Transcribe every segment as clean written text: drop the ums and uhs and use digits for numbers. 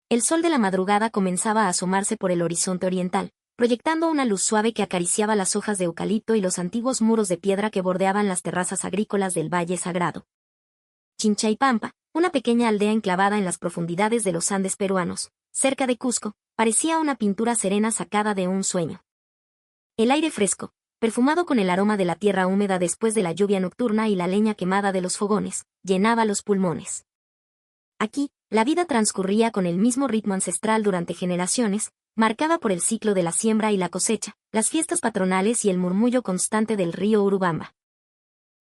El sol de la madrugada comenzaba a asomarse por el horizonte oriental, proyectando una luz suave que acariciaba las hojas de eucalipto y los antiguos muros de piedra que bordeaban las terrazas agrícolas del Valle Sagrado. Chinchaypampa, una pequeña aldea enclavada en las profundidades de los Andes peruanos, cerca de Cusco, parecía una pintura serena sacada de un sueño. El aire fresco, perfumado con el aroma de la tierra húmeda después de la lluvia nocturna y la leña quemada de los fogones, llenaba los pulmones. Aquí, la vida transcurría con el mismo ritmo ancestral durante generaciones, marcada por el ciclo de la siembra y la cosecha, las fiestas patronales y el murmullo constante del río Urubamba.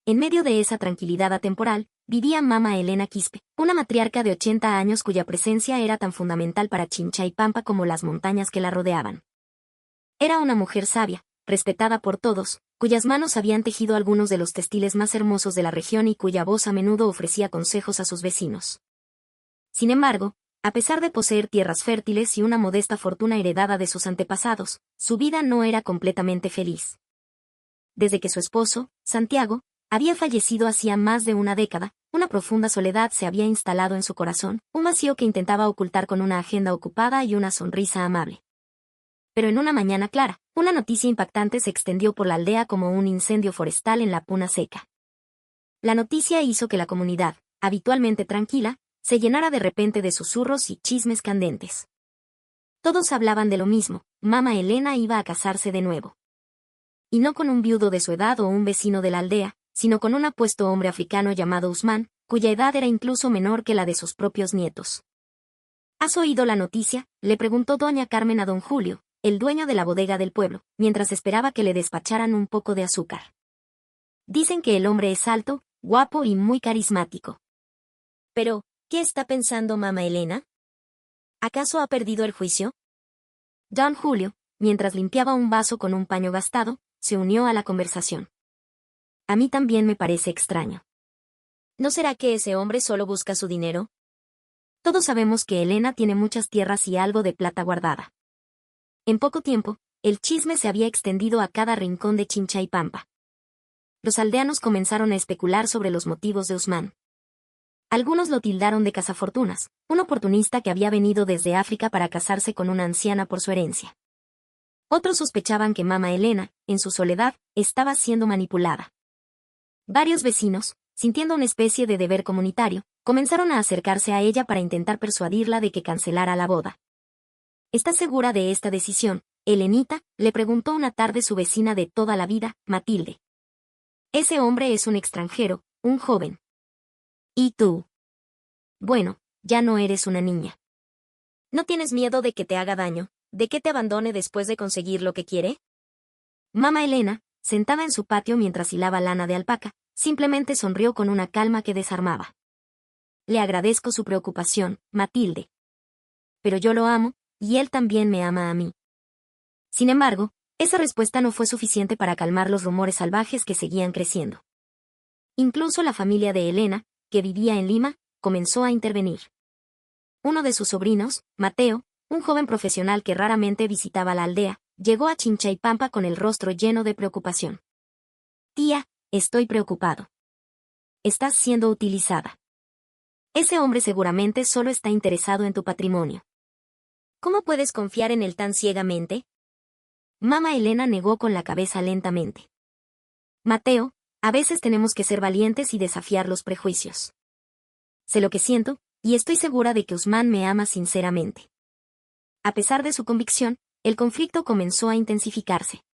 En medio de esa tranquilidad atemporal, vivía Mama Elena Quispe, una matriarca de 80 años cuya presencia era tan fundamental para Chinchaypampa como las montañas que la rodeaban. Era una mujer sabia, respetada por todos, cuyas manos habían tejido algunos de los textiles más hermosos de la región y cuya voz a menudo ofrecía consejos a sus vecinos. Sin embargo, a pesar de poseer tierras fértiles y una modesta fortuna heredada de sus antepasados, su vida no era completamente feliz. Desde que su esposo, Santiago, había fallecido hacía más de una década, una profunda soledad se había instalado en su corazón, un vacío que intentaba ocultar con una agenda ocupada y una sonrisa amable. Pero en una mañana clara, una noticia impactante se extendió por la aldea como un incendio forestal en la puna seca. La noticia hizo que la comunidad, habitualmente tranquila, se llenara de repente de susurros y chismes candentes. Todos hablaban de lo mismo: Mama Elena iba a casarse de nuevo. Y no con un viudo de su edad o un vecino de la aldea, sino con un apuesto hombre africano llamado Usman, cuya edad era incluso menor que la de sus propios nietos. ¿Has oído la noticia?, le preguntó doña Carmen a don Julio, el dueño de la bodega del pueblo, mientras esperaba que le despacharan un poco de azúcar. Dicen que el hombre es alto, guapo y muy carismático. Pero, ¿qué está pensando Mama Elena? ¿Acaso ha perdido el juicio? Don Julio, mientras limpiaba un vaso con un paño gastado, se unió a la conversación. A mí también me parece extraño. ¿No será que ese hombre solo busca su dinero? Todos sabemos que Elena tiene muchas tierras y algo de plata guardada. En poco tiempo, el chisme se había extendido a cada rincón de Chinchaypampa. Los aldeanos comenzaron a especular sobre los motivos de Usman. Algunos lo tildaron de cazafortunas, un oportunista que había venido desde África para casarse con una anciana por su herencia. Otros sospechaban que Mama Elena, en su soledad, estaba siendo manipulada. Varios vecinos, sintiendo una especie de deber comunitario, comenzaron a acercarse a ella para intentar persuadirla de que cancelara la boda. ¿Estás segura de esta decisión, Elenita?, le preguntó una tarde su vecina de toda la vida, Matilde. Ese hombre es un extranjero, un joven. ¿Y tú? Bueno, ya no eres una niña. ¿No tienes miedo de que te haga daño, de que te abandone después de conseguir lo que quiere? Mama Elena, sentada en su patio mientras hilaba lana de alpaca, simplemente sonrió con una calma que desarmaba. Le agradezco su preocupación, Matilde. Pero yo lo amo, y él también me ama a mí. Sin embargo, esa respuesta no fue suficiente para calmar los rumores salvajes que seguían creciendo. Incluso la familia de Elena, que vivía en Lima, comenzó a intervenir. Uno de sus sobrinos, Mateo, un joven profesional que raramente visitaba la aldea, llegó a Chinchaypampa con el rostro lleno de preocupación. Tía, estoy preocupado. Estás siendo utilizada. Ese hombre seguramente solo está interesado en tu patrimonio. ¿Cómo puedes confiar en él tan ciegamente? Mama Elena negó con la cabeza lentamente. Mateo, a veces tenemos que ser valientes y desafiar los prejuicios. Sé lo que siento, y estoy segura de que Usman me ama sinceramente. A pesar de su convicción, el conflicto comenzó a intensificarse.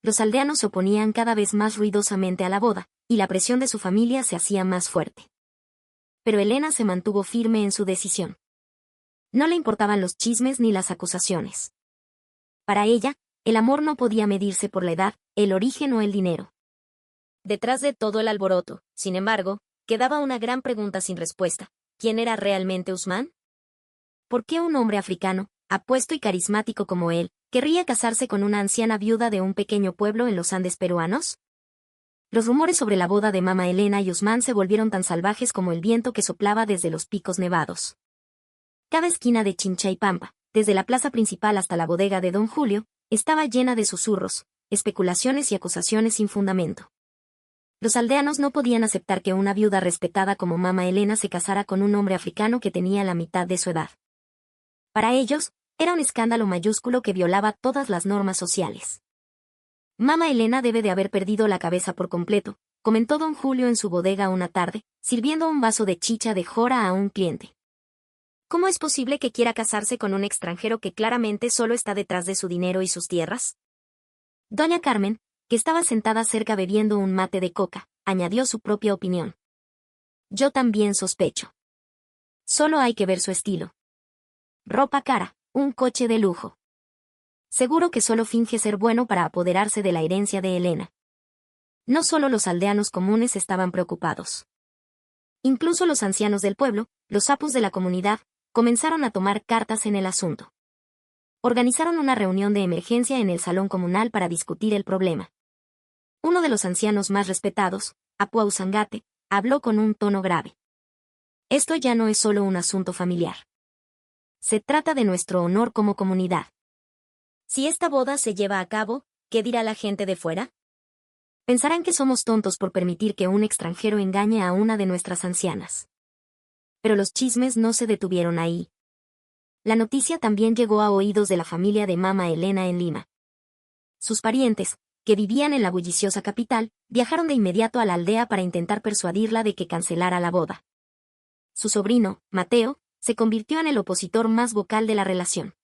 Los aldeanos se oponían cada vez más ruidosamente a la boda, y la presión de su familia se hacía más fuerte. Pero Elena se mantuvo firme en su decisión. No le importaban los chismes ni las acusaciones. Para ella, el amor no podía medirse por la edad, el origen o el dinero. Detrás de todo el alboroto, sin embargo, quedaba una gran pregunta sin respuesta: ¿quién era realmente Usman? ¿Por qué un hombre africano, apuesto y carismático como él, querría casarse con una anciana viuda de un pequeño pueblo en los Andes peruanos? Los rumores sobre la boda de Mama Elena y Usman se volvieron tan salvajes como el viento que soplaba desde los picos nevados. Cada esquina de Chinchaypampa, desde la plaza principal hasta la bodega de don Julio, estaba llena de susurros, especulaciones y acusaciones sin fundamento. Los aldeanos no podían aceptar que una viuda respetada como Mama Elena se casara con un hombre africano que tenía la mitad de su edad. Para ellos, era un escándalo mayúsculo que violaba todas las normas sociales. Mama Elena debe de haber perdido la cabeza por completo, comentó don Julio en su bodega una tarde, sirviendo un vaso de chicha de jora a un cliente. ¿Cómo es posible que quiera casarse con un extranjero que claramente solo está detrás de su dinero y sus tierras? Doña Carmen, que estaba sentada cerca bebiendo un mate de coca, añadió su propia opinión. Yo también sospecho. Solo hay que ver su estilo. Ropa cara, un coche de lujo. Seguro que solo finge ser bueno para apoderarse de la herencia de Elena. No solo los aldeanos comunes estaban preocupados. Incluso los ancianos del pueblo, los sapos de la comunidad, comenzaron a tomar cartas en el asunto. Organizaron una reunión de emergencia en el salón comunal para discutir el problema. Uno de los ancianos más respetados, Apuau Zangate, habló con un tono grave. Esto ya no es solo un asunto familiar. Se trata de nuestro honor como comunidad. Si esta boda se lleva a cabo, ¿qué dirá la gente de fuera? Pensarán que somos tontos por permitir que un extranjero engañe a una de nuestras ancianas. Pero los chismes no se detuvieron ahí. La noticia también llegó a oídos de la familia de Mama Elena en Lima. Sus parientes, que vivían en la bulliciosa capital, viajaron de inmediato a la aldea para intentar persuadirla de que cancelara la boda. Su sobrino, Mateo, se convirtió en el opositor más vocal de la relación.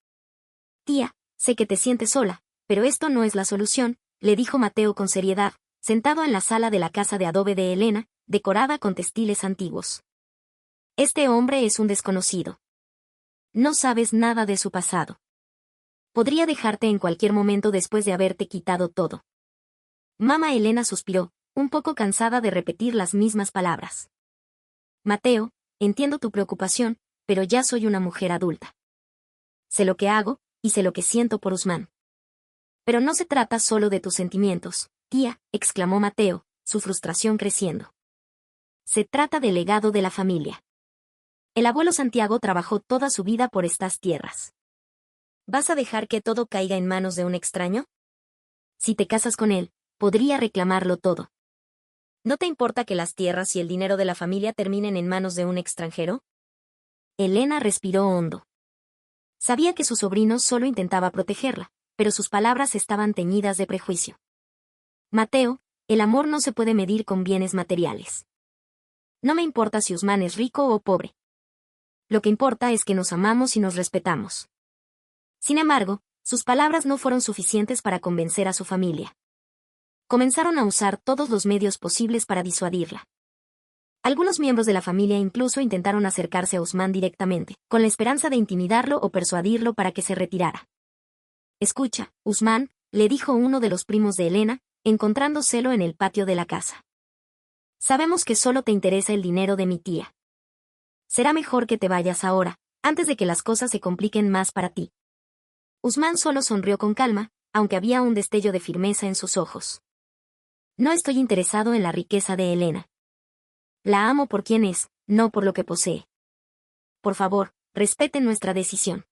Tía, sé que te sientes sola, pero esto no es la solución, le dijo Mateo con seriedad, sentado en la sala de la casa de adobe de Elena, decorada con textiles antiguos. Este hombre es un desconocido. No sabes nada de su pasado. Podría dejarte en cualquier momento después de haberte quitado todo. Mama Elena suspiró, un poco cansada de repetir las mismas palabras. Mateo, entiendo tu preocupación, pero ya soy una mujer adulta. Sé lo que hago, y sé lo que siento por Usman. Pero no se trata solo de tus sentimientos, tía, exclamó Mateo, su frustración creciendo. Se trata del legado de la familia. El abuelo Santiago trabajó toda su vida por estas tierras. ¿Vas a dejar que todo caiga en manos de un extraño? Si te casas con él, podría reclamarlo todo. ¿No te importa que las tierras y el dinero de la familia terminen en manos de un extranjero? Elena respiró hondo. Sabía que su sobrino solo intentaba protegerla, pero sus palabras estaban teñidas de prejuicio. Mateo, el amor no se puede medir con bienes materiales. No me importa si Usman es rico o pobre. Lo que importa es que nos amamos y nos respetamos. Sin embargo, sus palabras no fueron suficientes para convencer a su familia. Comenzaron a usar todos los medios posibles para disuadirla. Algunos miembros de la familia incluso intentaron acercarse a Usman directamente, con la esperanza de intimidarlo o persuadirlo para que se retirara. Escucha, Usman, le dijo uno de los primos de Elena, encontrándoselo en el patio de la casa. Sabemos que solo te interesa el dinero de mi tía. Será mejor que te vayas ahora, antes de que las cosas se compliquen más para ti. Usman solo sonrió con calma, aunque había un destello de firmeza en sus ojos. No estoy interesado en la riqueza de Elena. La amo por quien es, no por lo que posee. Por favor, respeten nuestra decisión.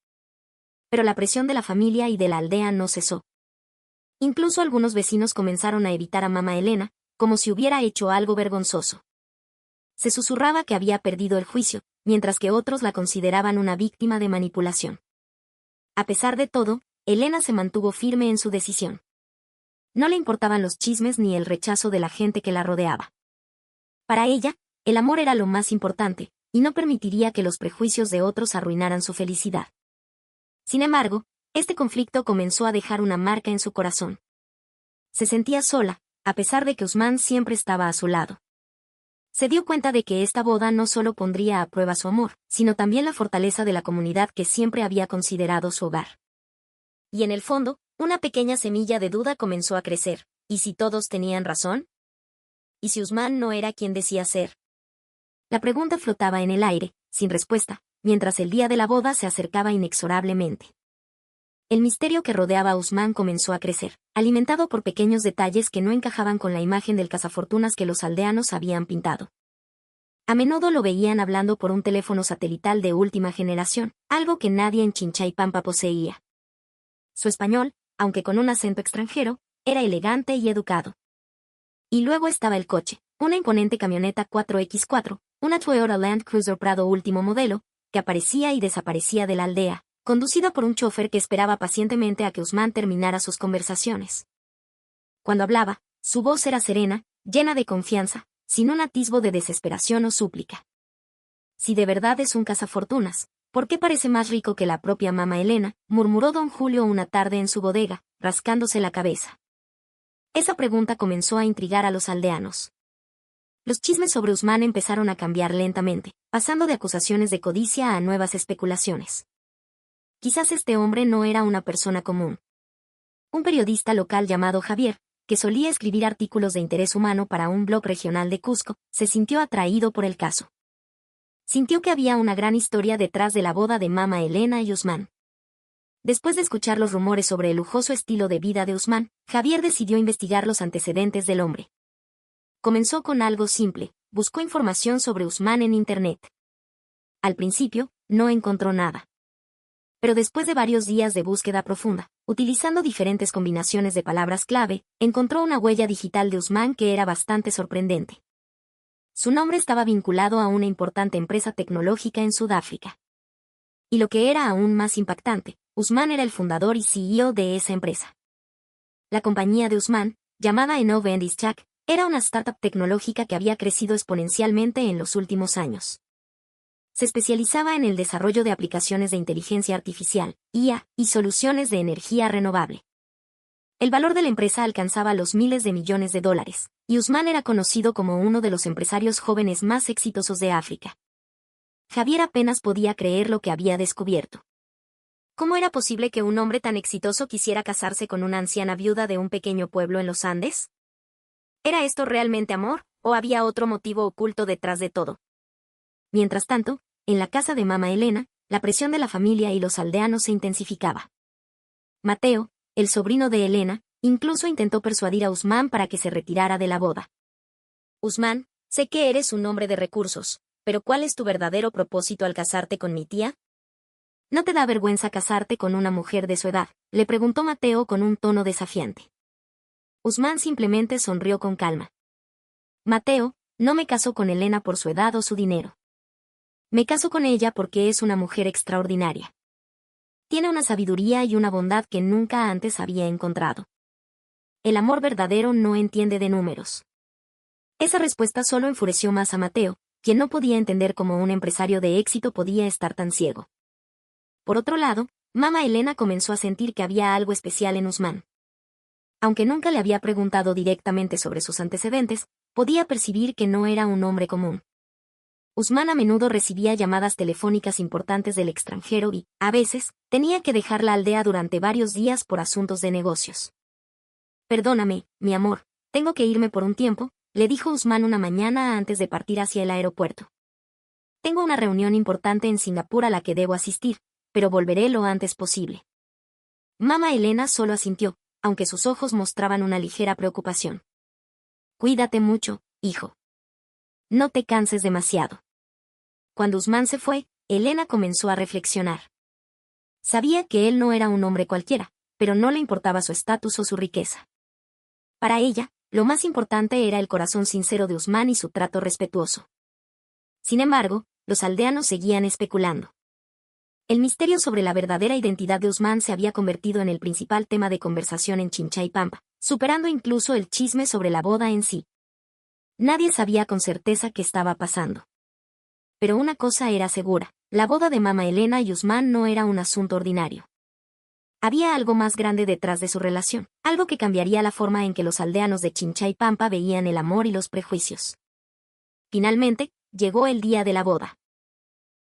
Pero la presión de la familia y de la aldea no cesó. Incluso algunos vecinos comenzaron a evitar a Mama Elena, como si hubiera hecho algo vergonzoso. Se susurraba que había perdido el juicio, mientras que otros la consideraban una víctima de manipulación. A pesar de todo, Elena se mantuvo firme en su decisión. No le importaban los chismes ni el rechazo de la gente que la rodeaba. Para ella, el amor era lo más importante, y no permitiría que los prejuicios de otros arruinaran su felicidad. Sin embargo, este conflicto comenzó a dejar una marca en su corazón. Se sentía sola, a pesar de que Usman siempre estaba a su lado. Se dio cuenta de que esta boda no solo pondría a prueba su amor, sino también la fortaleza de la comunidad que siempre había considerado su hogar. Y en el fondo, una pequeña semilla de duda comenzó a crecer. ¿Y si todos tenían razón? ¿Y si Usman no era quien decía ser? La pregunta flotaba en el aire, sin respuesta, mientras el día de la boda se acercaba inexorablemente. El misterio que rodeaba a Usman comenzó a crecer, alimentado por pequeños detalles que no encajaban con la imagen del cazafortunas que los aldeanos habían pintado. A menudo lo veían hablando por un teléfono satelital de última generación, algo que nadie en Chinchaypampa poseía. Su español, aunque con un acento extranjero, era elegante y educado. Y luego estaba el coche, una imponente camioneta 4x4, una Toyota Land Cruiser Prado último modelo, que aparecía y desaparecía de la aldea, conducido por un chofer que esperaba pacientemente a que Usman terminara sus conversaciones. Cuando hablaba, su voz era serena, llena de confianza, sin un atisbo de desesperación o súplica. Si de verdad es un cazafortunas, ¿por qué parece más rico que la propia mamá Elena?, murmuró don Julio una tarde en su bodega, rascándose la cabeza. Esa pregunta comenzó a intrigar a los aldeanos. Los chismes sobre Usman empezaron a cambiar lentamente, pasando de acusaciones de codicia a nuevas especulaciones. Quizás este hombre no era una persona común. Un periodista local llamado Javier, que solía escribir artículos de interés humano para un blog regional de Cusco, se sintió atraído por el caso. Sintió que había una gran historia detrás de la boda de Mama Elena y Usman. Después de escuchar los rumores sobre el lujoso estilo de vida de Usman, Javier decidió investigar los antecedentes del hombre. Comenzó con algo simple, buscó información sobre Usman en Internet. Al principio, no encontró nada. Pero después de varios días de búsqueda profunda, utilizando diferentes combinaciones de palabras clave, encontró una huella digital de Usman que era bastante sorprendente. Su nombre estaba vinculado a una importante empresa tecnológica en Sudáfrica. Y lo que era aún más impactante, Usman era el fundador y CEO de esa empresa. La compañía de Usman, llamada Enove Endischak, era una startup tecnológica que había crecido exponencialmente en los últimos años. Se especializaba en el desarrollo de aplicaciones de inteligencia artificial, IA, y soluciones de energía renovable. El valor de la empresa alcanzaba los miles de millones de dólares, y Usman era conocido como uno de los empresarios jóvenes más exitosos de África. Javier apenas podía creer lo que había descubierto. ¿Cómo era posible que un hombre tan exitoso quisiera casarse con una anciana viuda de un pequeño pueblo en los Andes? ¿Era esto realmente amor, o había otro motivo oculto detrás de todo? Mientras tanto, en la casa de Mama Elena, la presión de la familia y los aldeanos se intensificaba. Mateo, el sobrino de Elena, incluso intentó persuadir a Usman para que se retirara de la boda. Usman, sé que eres un hombre de recursos, pero ¿cuál es tu verdadero propósito al casarte con mi tía? ¿No te da vergüenza casarte con una mujer de su edad?, le preguntó Mateo con un tono desafiante. Usman simplemente sonrió con calma. Mateo, no me caso con Elena por su edad o su dinero. Me caso con ella porque es una mujer extraordinaria. Tiene una sabiduría y una bondad que nunca antes había encontrado. El amor verdadero no entiende de números. Esa respuesta solo enfureció más a Mateo, quien no podía entender cómo un empresario de éxito podía estar tan ciego. Por otro lado, Mama Elena comenzó a sentir que había algo especial en Usman. Aunque nunca le había preguntado directamente sobre sus antecedentes, podía percibir que no era un hombre común. Usman a menudo recibía llamadas telefónicas importantes del extranjero y, a veces, tenía que dejar la aldea durante varios días por asuntos de negocios. Perdóname, mi amor, tengo que irme por un tiempo, le dijo Usman una mañana antes de partir hacia el aeropuerto. Tengo una reunión importante en Singapur a la que debo asistir, pero volveré lo antes posible. Mama Elena solo asintió, aunque sus ojos mostraban una ligera preocupación. Cuídate mucho, hijo. No te canses demasiado. Cuando Usman se fue, Elena comenzó a reflexionar. Sabía que él no era un hombre cualquiera, pero no le importaba su estatus o su riqueza. Para ella, lo más importante era el corazón sincero de Usman y su trato respetuoso. Sin embargo, los aldeanos seguían especulando. El misterio sobre la verdadera identidad de Usman se había convertido en el principal tema de conversación en Chinchaypampa, superando incluso el chisme sobre la boda en sí. Nadie sabía con certeza qué estaba pasando. Pero una cosa era segura, la boda de Mama Elena y Usman no era un asunto ordinario. Había algo más grande detrás de su relación, algo que cambiaría la forma en que los aldeanos de Chinchaypampa veían el amor y los prejuicios. Finalmente, llegó el día de la boda.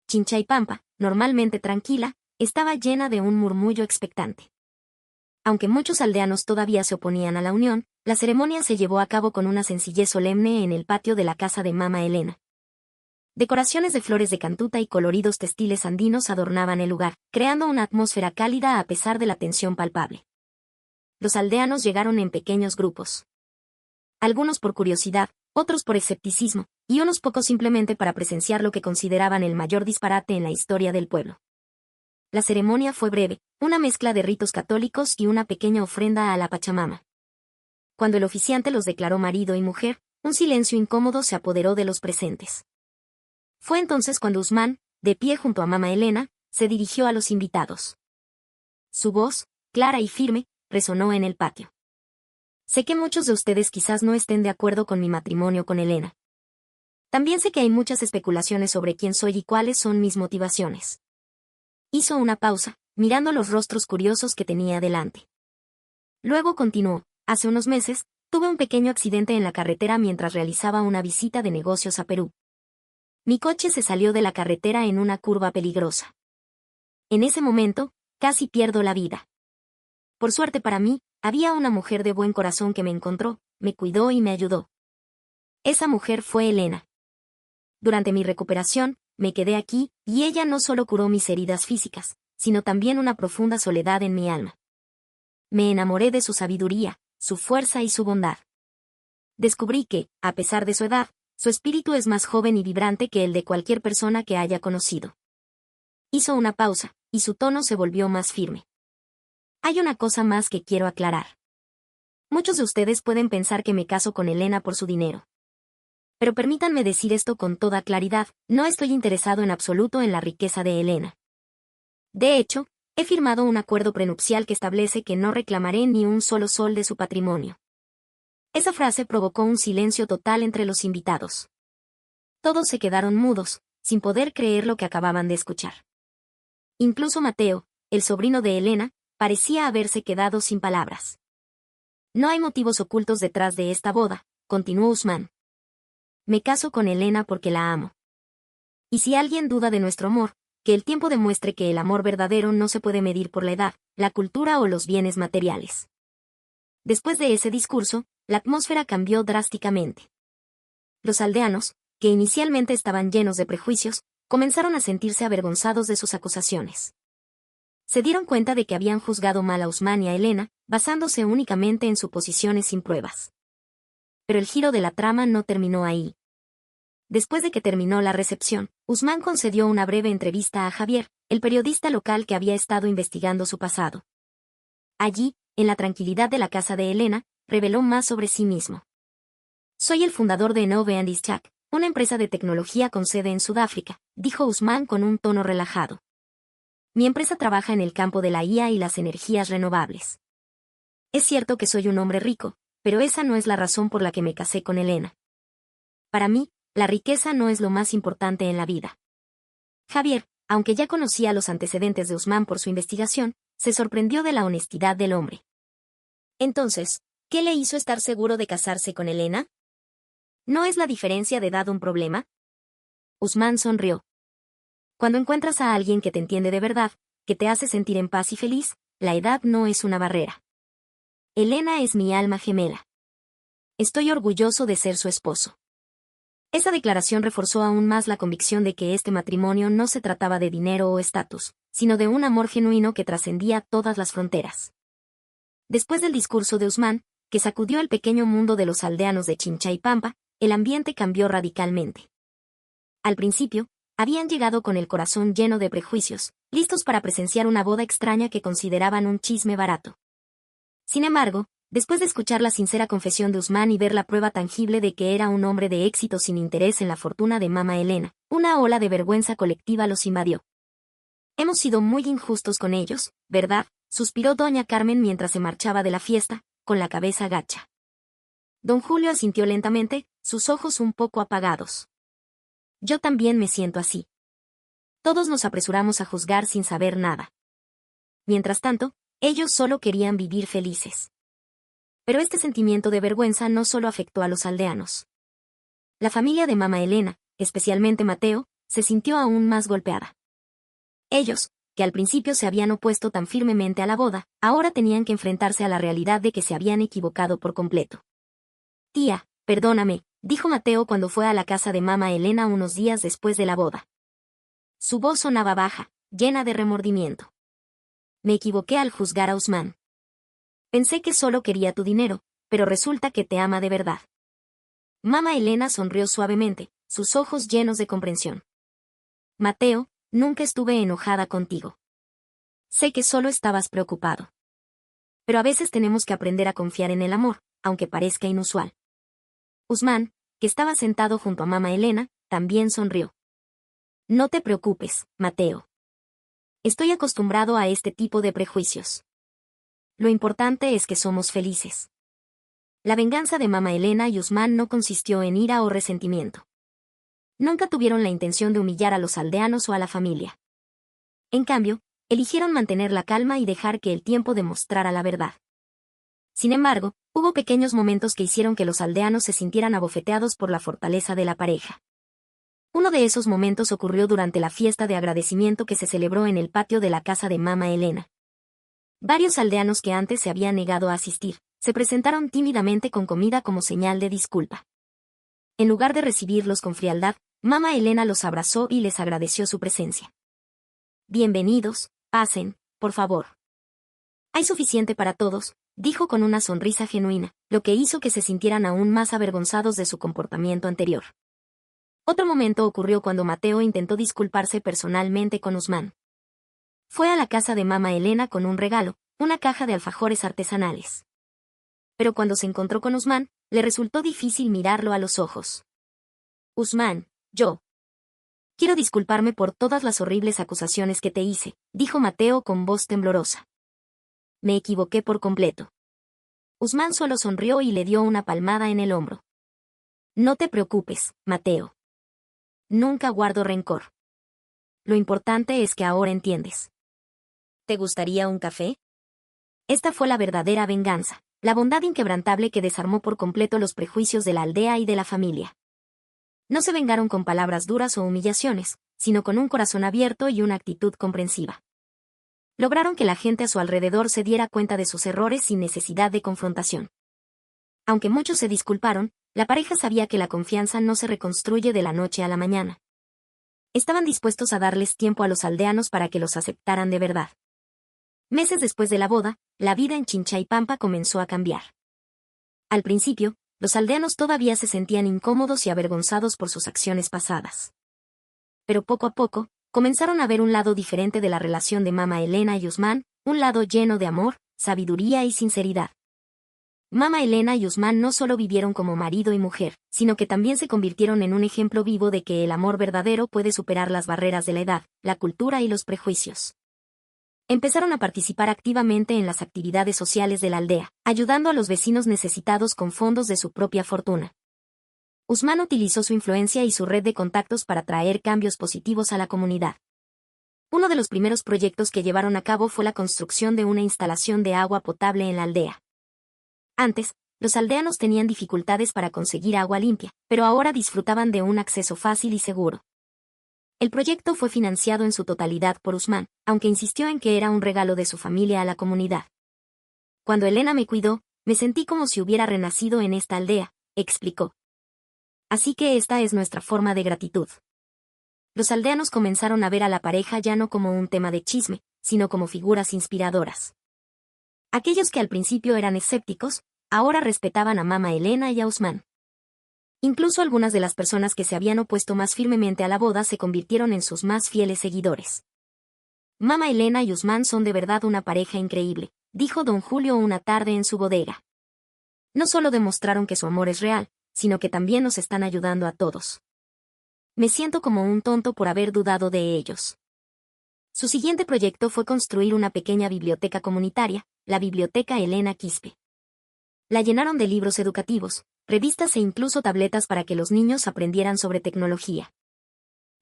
Chinchaypampa, normalmente tranquila, estaba llena de un murmullo expectante. Aunque muchos aldeanos todavía se oponían a la unión, la ceremonia se llevó a cabo con una sencillez solemne en el patio de la casa de Mama Elena. Decoraciones de flores de cantuta y coloridos textiles andinos adornaban el lugar, creando una atmósfera cálida a pesar de la tensión palpable. Los aldeanos llegaron en pequeños grupos. Algunos por curiosidad, otros por escepticismo, y unos pocos simplemente para presenciar lo que consideraban el mayor disparate en la historia del pueblo. La ceremonia fue breve, una mezcla de ritos católicos y una pequeña ofrenda a la Pachamama. Cuando el oficiante los declaró marido y mujer, un silencio incómodo se apoderó de los presentes. Fue entonces cuando Usman, de pie junto a Mama Elena, se dirigió a los invitados. Su voz, clara y firme, resonó en el patio. Sé que muchos de ustedes quizás no estén de acuerdo con mi matrimonio con Elena. También sé que hay muchas especulaciones sobre quién soy y cuáles son mis motivaciones. Hizo una pausa, mirando los rostros curiosos que tenía delante. Luego continuó: hace unos meses, tuve un pequeño accidente en la carretera mientras realizaba una visita de negocios a Perú. Mi coche se salió de la carretera en una curva peligrosa. En ese momento, casi pierdo la vida. Por suerte para mí, había una mujer de buen corazón que me encontró, me cuidó y me ayudó. Esa mujer fue Elena. Durante mi recuperación, me quedé aquí, y ella no solo curó mis heridas físicas, sino también una profunda soledad en mi alma. Me enamoré de su sabiduría, su fuerza y su bondad. Descubrí que, a pesar de su edad, su espíritu es más joven y vibrante que el de cualquier persona que haya conocido. Hizo una pausa, y su tono se volvió más firme. Hay una cosa más que quiero aclarar. Muchos de ustedes pueden pensar que me caso con Elena por su dinero. Pero permítanme decir esto con toda claridad, no estoy interesado en absoluto en la riqueza de Elena. De hecho, he firmado un acuerdo prenupcial que establece que no reclamaré ni un solo sol de su patrimonio. Esa frase provocó un silencio total entre los invitados. Todos se quedaron mudos, sin poder creer lo que acababan de escuchar. Incluso Mateo, el sobrino de Elena, parecía haberse quedado sin palabras. No hay motivos ocultos detrás de esta boda, continuó Usman. Me caso con Elena porque la amo. Y si alguien duda de nuestro amor, que el tiempo demuestre que el amor verdadero no se puede medir por la edad, la cultura o los bienes materiales. Después de ese discurso, la atmósfera cambió drásticamente. Los aldeanos, que inicialmente estaban llenos de prejuicios, comenzaron a sentirse avergonzados de sus acusaciones. Se dieron cuenta de que habían juzgado mal a Usman y a Elena, basándose únicamente en suposiciones sin pruebas. Pero el giro de la trama no terminó ahí. Después de que terminó la recepción, Usman concedió una breve entrevista a Javier, el periodista local que había estado investigando su pasado. Allí, en la tranquilidad de la casa de Elena, reveló más sobre sí mismo. Soy el fundador de Nove and Ischak, una empresa de tecnología con sede en Sudáfrica, dijo Usman con un tono relajado. Mi empresa trabaja en el campo de la IA y las energías renovables. Es cierto que soy un hombre rico, pero esa no es la razón por la que me casé con Elena. Para mí, la riqueza no es lo más importante en la vida. Javier, aunque ya conocía los antecedentes de Usman por su investigación, se sorprendió de la honestidad del hombre. Entonces, ¿qué le hizo estar seguro de casarse con Elena? ¿No es la diferencia de edad un problema? Usman sonrió. Cuando encuentras a alguien que te entiende de verdad, que te hace sentir en paz y feliz, la edad no es una barrera. Elena es mi alma gemela. Estoy orgulloso de ser su esposo. Esa declaración reforzó aún más la convicción de que este matrimonio no se trataba de dinero o estatus, sino de un amor genuino que trascendía todas las fronteras. Después del discurso de Usman, que sacudió el pequeño mundo de los aldeanos de Chinchaypampa, el ambiente cambió radicalmente. Al principio, habían llegado con el corazón lleno de prejuicios, listos para presenciar una boda extraña que consideraban un chisme barato. Sin embargo, después de escuchar la sincera confesión de Usman y ver la prueba tangible de que era un hombre de éxito sin interés en la fortuna de Mama Elena, una ola de vergüenza colectiva los invadió. Hemos sido muy injustos con ellos, ¿verdad?, suspiró doña Carmen mientras se marchaba de la fiesta, con la cabeza gacha. Don Julio asintió lentamente, sus ojos un poco apagados. Yo también me siento así. Todos nos apresuramos a juzgar sin saber nada. Mientras tanto, ellos solo querían vivir felices. Pero este sentimiento de vergüenza no solo afectó a los aldeanos. La familia de Mama Elena, especialmente Mateo, se sintió aún más golpeada. Ellos, que al principio se habían opuesto tan firmemente a la boda, ahora tenían que enfrentarse a la realidad de que se habían equivocado por completo. Tía, perdóname, dijo Mateo cuando fue a la casa de Mama Elena unos días después de la boda. Su voz sonaba baja, llena de remordimiento. Me equivoqué al juzgar a Usman. Pensé que solo quería tu dinero, pero resulta que te ama de verdad. Mama Elena sonrió suavemente, sus ojos llenos de comprensión. Mateo, nunca estuve enojada contigo. Sé que solo estabas preocupado. Pero a veces tenemos que aprender a confiar en el amor, aunque parezca inusual. Usman, que estaba sentado junto a Mama Elena, también sonrió. No te preocupes, Mateo. Estoy acostumbrado a este tipo de prejuicios. Lo importante es que somos felices. La venganza de Mama Elena y Usman no consistió en ira o resentimiento. Nunca tuvieron la intención de humillar a los aldeanos o a la familia. En cambio, eligieron mantener la calma y dejar que el tiempo demostrara la verdad. Sin embargo, hubo pequeños momentos que hicieron que los aldeanos se sintieran abofeteados por la fortaleza de la pareja. Uno de esos momentos ocurrió durante la fiesta de agradecimiento que se celebró en el patio de la casa de Mama Elena. Varios aldeanos que antes se habían negado a asistir, se presentaron tímidamente con comida como señal de disculpa. En lugar de recibirlos con frialdad, Mama Elena los abrazó y les agradeció su presencia. Bienvenidos, pasen, por favor. Hay suficiente para todos, dijo con una sonrisa genuina, lo que hizo que se sintieran aún más avergonzados de su comportamiento anterior. Otro momento ocurrió cuando Mateo intentó disculparse personalmente con Usman. Fue a la casa de Mama Elena con un regalo, una caja de alfajores artesanales. Pero cuando se encontró con Usman, le resultó difícil mirarlo a los ojos. Usman, yo quiero disculparme por todas las horribles acusaciones que te hice, dijo Mateo con voz temblorosa. Me equivoqué por completo. Usman solo sonrió y le dio una palmada en el hombro. No te preocupes, Mateo. Nunca guardo rencor. Lo importante es que ahora entiendes. ¿Te gustaría un café? Esta fue la verdadera venganza, la bondad inquebrantable que desarmó por completo los prejuicios de la aldea y de la familia. No se vengaron con palabras duras o humillaciones, sino con un corazón abierto y una actitud comprensiva. Lograron que la gente a su alrededor se diera cuenta de sus errores sin necesidad de confrontación. Aunque muchos se disculparon, la pareja sabía que la confianza no se reconstruye de la noche a la mañana. Estaban dispuestos a darles tiempo a los aldeanos para que los aceptaran de verdad. Meses después de la boda, la vida en Chinchaypampa comenzó a cambiar. Al principio, los aldeanos todavía se sentían incómodos y avergonzados por sus acciones pasadas. Pero poco a poco, comenzaron a ver un lado diferente de la relación de Mama Elena y Usman, un lado lleno de amor, sabiduría y sinceridad. Mama Elena y Usman no solo vivieron como marido y mujer, sino que también se convirtieron en un ejemplo vivo de que el amor verdadero puede superar las barreras de la edad, la cultura y los prejuicios. Empezaron a participar activamente en las actividades sociales de la aldea, ayudando a los vecinos necesitados con fondos de su propia fortuna. Usman utilizó su influencia y su red de contactos para traer cambios positivos a la comunidad. Uno de los primeros proyectos que llevaron a cabo fue la construcción de una instalación de agua potable en la aldea. Antes, los aldeanos tenían dificultades para conseguir agua limpia, pero ahora disfrutaban de un acceso fácil y seguro. El proyecto fue financiado en su totalidad por Usman, aunque insistió en que era un regalo de su familia a la comunidad. Cuando Elena me cuidó, me sentí como si hubiera renacido en esta aldea, explicó. Así que esta es nuestra forma de gratitud. Los aldeanos comenzaron a ver a la pareja ya no como un tema de chisme, sino como figuras inspiradoras. Aquellos que al principio eran escépticos, ahora respetaban a Mama Elena y a Usman. Incluso algunas de las personas que se habían opuesto más firmemente a la boda se convirtieron en sus más fieles seguidores. Mama Elena y Usman son de verdad una pareja increíble, dijo don Julio una tarde en su bodega. No solo demostraron que su amor es real, sino que también nos están ayudando a todos. Me siento como un tonto por haber dudado de ellos. Su siguiente proyecto fue construir una pequeña biblioteca comunitaria, la Biblioteca Elena Quispe. La llenaron de libros educativos, revistas e incluso tabletas para que los niños aprendieran sobre tecnología.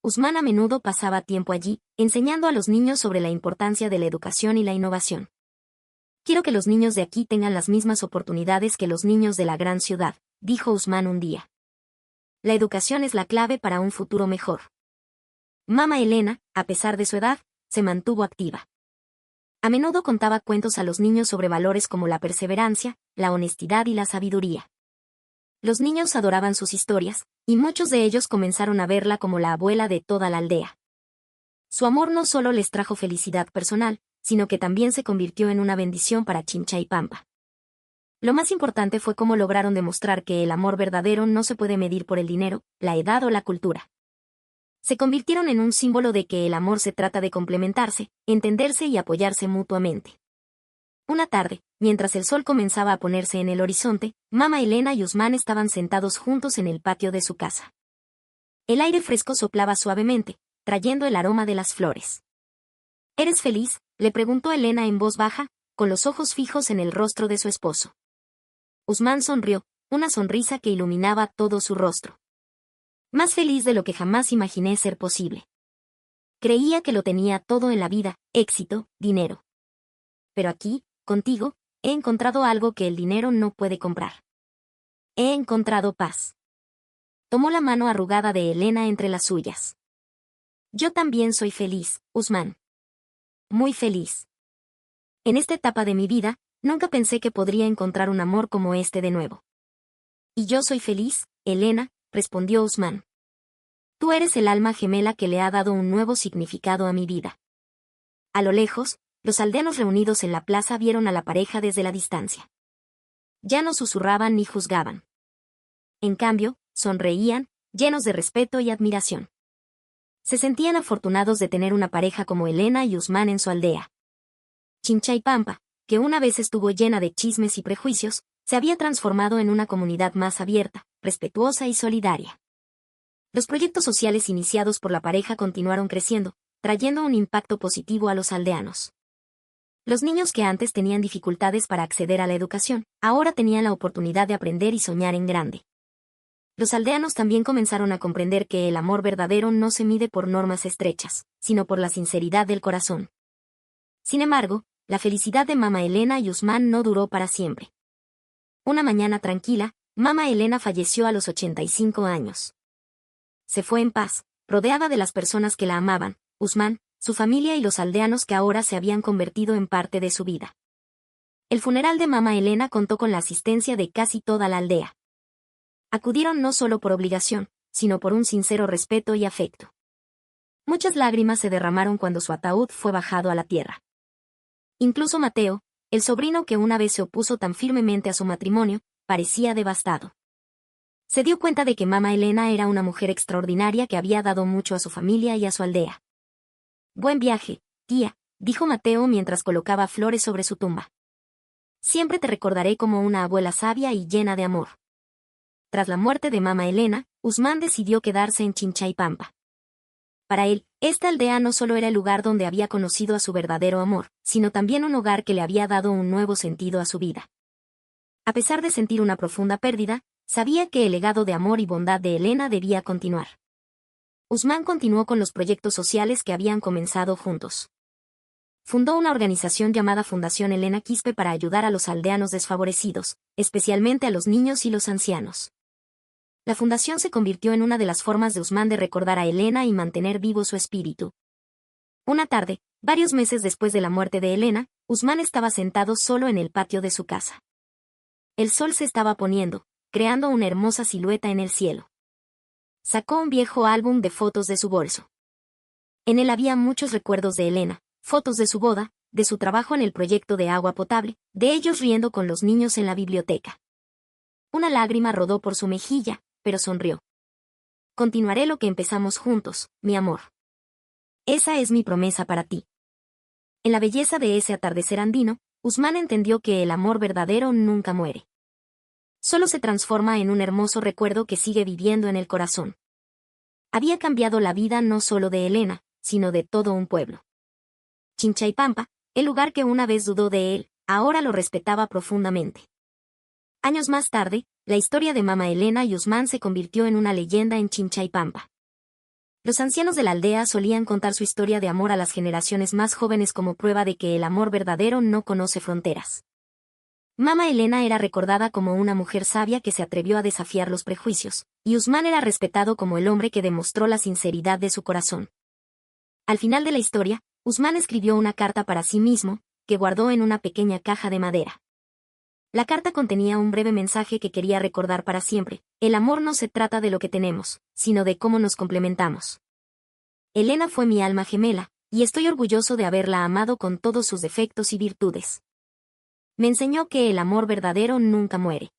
Usman a menudo pasaba tiempo allí, enseñando a los niños sobre la importancia de la educación y la innovación. Quiero que los niños de aquí tengan las mismas oportunidades que los niños de la gran ciudad, dijo Usman un día. La educación es la clave para un futuro mejor. Mama Elena, a pesar de su edad, se mantuvo activa. A menudo contaba cuentos a los niños sobre valores como la perseverancia, la honestidad y la sabiduría. Los niños adoraban sus historias, y muchos de ellos comenzaron a verla como la abuela de toda la aldea. Su amor no solo les trajo felicidad personal, sino que también se convirtió en una bendición para Chinchaypampa. Lo más importante fue cómo lograron demostrar que el amor verdadero no se puede medir por el dinero, la edad o la cultura. Se convirtieron en un símbolo de que el amor se trata de complementarse, entenderse y apoyarse mutuamente. Una tarde, mientras el sol comenzaba a ponerse en el horizonte, Mama Elena y Usman estaban sentados juntos en el patio de su casa. El aire fresco soplaba suavemente, trayendo el aroma de las flores. ¿Eres feliz?, le preguntó Elena en voz baja, con los ojos fijos en el rostro de su esposo. Usman sonrió, una sonrisa que iluminaba todo su rostro. Más feliz de lo que jamás imaginé ser posible. Creía que lo tenía todo en la vida, éxito, dinero. Pero aquí, contigo, he encontrado algo que el dinero no puede comprar. He encontrado paz. Tomó la mano arrugada de Elena entre las suyas. Yo también soy feliz, Usman. Muy feliz. En esta etapa de mi vida, nunca pensé que podría encontrar un amor como este de nuevo. Y yo soy feliz, Elena, respondió Usman. Tú eres el alma gemela que le ha dado un nuevo significado a mi vida. A lo lejos, los aldeanos reunidos en la plaza vieron a la pareja desde la distancia. Ya no susurraban ni juzgaban. En cambio, sonreían, llenos de respeto y admiración. Se sentían afortunados de tener una pareja como Elena y Usman en su aldea. Chinchaypampa, que una vez estuvo llena de chismes y prejuicios, se había transformado en una comunidad más abierta, respetuosa y solidaria. Los proyectos sociales iniciados por la pareja continuaron creciendo, trayendo un impacto positivo a los aldeanos. Los niños que antes tenían dificultades para acceder a la educación, ahora tenían la oportunidad de aprender y soñar en grande. Los aldeanos también comenzaron a comprender que el amor verdadero no se mide por normas estrechas, sino por la sinceridad del corazón. Sin embargo, la felicidad de Mama Elena y Usman no duró para siempre. Una mañana tranquila, Mama Elena falleció a los 85 años. Se fue en paz, rodeada de las personas que la amaban, Usman, su familia y los aldeanos que ahora se habían convertido en parte de su vida. El funeral de Mama Elena contó con la asistencia de casi toda la aldea. Acudieron no solo por obligación, sino por un sincero respeto y afecto. Muchas lágrimas se derramaron cuando su ataúd fue bajado a la tierra. Incluso Mateo, el sobrino que una vez se opuso tan firmemente a su matrimonio, parecía devastado. Se dio cuenta de que Mama Elena era una mujer extraordinaria que había dado mucho a su familia y a su aldea. Buen viaje, tía, dijo Mateo mientras colocaba flores sobre su tumba. Siempre te recordaré como una abuela sabia y llena de amor. Tras la muerte de Mama Elena, Usman decidió quedarse en Chinchaypampa. Para él, esta aldea no solo era el lugar donde había conocido a su verdadero amor, sino también un hogar que le había dado un nuevo sentido a su vida. A pesar de sentir una profunda pérdida, sabía que el legado de amor y bondad de Elena debía continuar. Usman continuó con los proyectos sociales que habían comenzado juntos. Fundó una organización llamada Fundación Elena Quispe para ayudar a los aldeanos desfavorecidos, especialmente a los niños y los ancianos. La fundación se convirtió en una de las formas de Usman de recordar a Elena y mantener vivo su espíritu. Una tarde, varios meses después de la muerte de Elena, Usman estaba sentado solo en el patio de su casa. El sol se estaba poniendo, creando una hermosa silueta en el cielo. Sacó un viejo álbum de fotos de su bolso. En él había muchos recuerdos de Elena, fotos de su boda, de su trabajo en el proyecto de agua potable, de ellos riendo con los niños en la biblioteca. Una lágrima rodó por su mejilla, pero sonrió. Continuaré lo que empezamos juntos, mi amor. Esa es mi promesa para ti. En la belleza de ese atardecer andino, Usman entendió que el amor verdadero nunca muere. Solo se transforma en un hermoso recuerdo que sigue viviendo en el corazón. Había cambiado la vida no solo de Elena, sino de todo un pueblo. Chinchaypampa, el lugar que una vez dudó de él, ahora lo respetaba profundamente. Años más tarde, la historia de Mama Elena y Usman se convirtió en una leyenda en Chinchaypampa. Los ancianos de la aldea solían contar su historia de amor a las generaciones más jóvenes como prueba de que el amor verdadero no conoce fronteras. Mama Elena era recordada como una mujer sabia que se atrevió a desafiar los prejuicios, y Usman era respetado como el hombre que demostró la sinceridad de su corazón. Al final de la historia, Usman escribió una carta para sí mismo, que guardó en una pequeña caja de madera. La carta contenía un breve mensaje que quería recordar para siempre: el amor no se trata de lo que tenemos, sino de cómo nos complementamos. Elena fue mi alma gemela, y estoy orgulloso de haberla amado con todos sus defectos y virtudes. Me enseñó que el amor verdadero nunca muere.